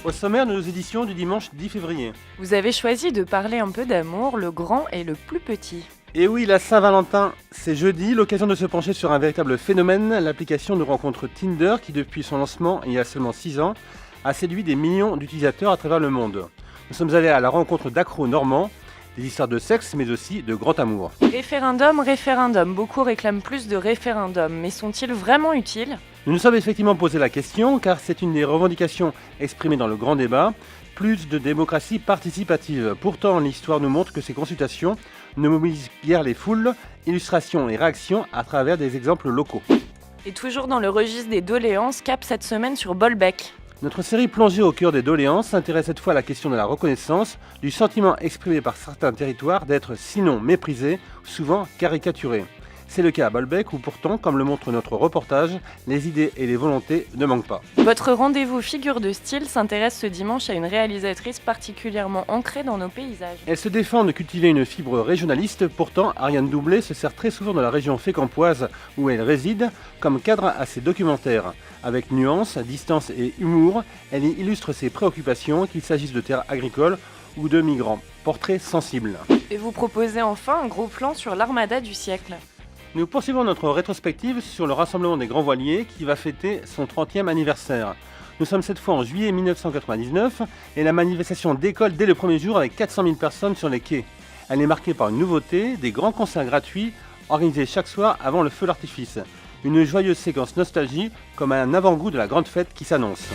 Au sommaire de nos éditions du dimanche 10 février. Vous avez choisi de parler un peu d'amour, le grand et le plus petit. Et oui, la Saint-Valentin, c'est jeudi, l'occasion de se pencher sur un véritable phénomène, l'application de rencontre Tinder qui depuis son lancement il y a seulement 6 ans a séduit des millions d'utilisateurs à travers le monde. Nous sommes allés à la rencontre d'accros normands, des histoires de sexe mais aussi de grand amour. Référendum, beaucoup réclament plus de référendums, mais sont-ils vraiment utiles ? Nous nous sommes effectivement posé la question car c'est une des revendications exprimées dans le grand débat, plus de démocratie participative. Pourtant, l'histoire nous montre que ces consultations ne mobilisent guère les foules, illustrations et réactions à travers des exemples locaux. Et toujours dans le registre des doléances, cap cette semaine sur Bolbec. Notre série plongée au cœur des doléances s'intéresse cette fois à la question de la reconnaissance, du sentiment exprimé par certains territoires d'être sinon méprisés, souvent caricaturés. C'est le cas à Bolbec où pourtant, comme le montre notre reportage, les idées et les volontés ne manquent pas. Votre rendez-vous figure de style s'intéresse ce dimanche à une réalisatrice particulièrement ancrée dans nos paysages. Elle se défend de cultiver une fibre régionaliste, pourtant Ariane Doublet se sert très souvent de la région fécampoise où elle réside comme cadre à ses documentaires. Avec nuance, distance et humour, elle y illustre ses préoccupations, qu'il s'agisse de terres agricoles ou de migrants. Portrait sensible. Et vous proposez enfin un gros plan sur l'armada du siècle. Nous poursuivons notre rétrospective sur le Rassemblement des Grands Voiliers qui va fêter son 30e anniversaire. Nous sommes cette fois en juillet 1999 et la manifestation décolle dès le premier jour avec 400 000 personnes sur les quais. Elle est marquée par une nouveauté, des grands concerts gratuits organisés chaque soir avant le feu d'artifice. Une joyeuse séquence nostalgie comme un avant-goût de la grande fête qui s'annonce.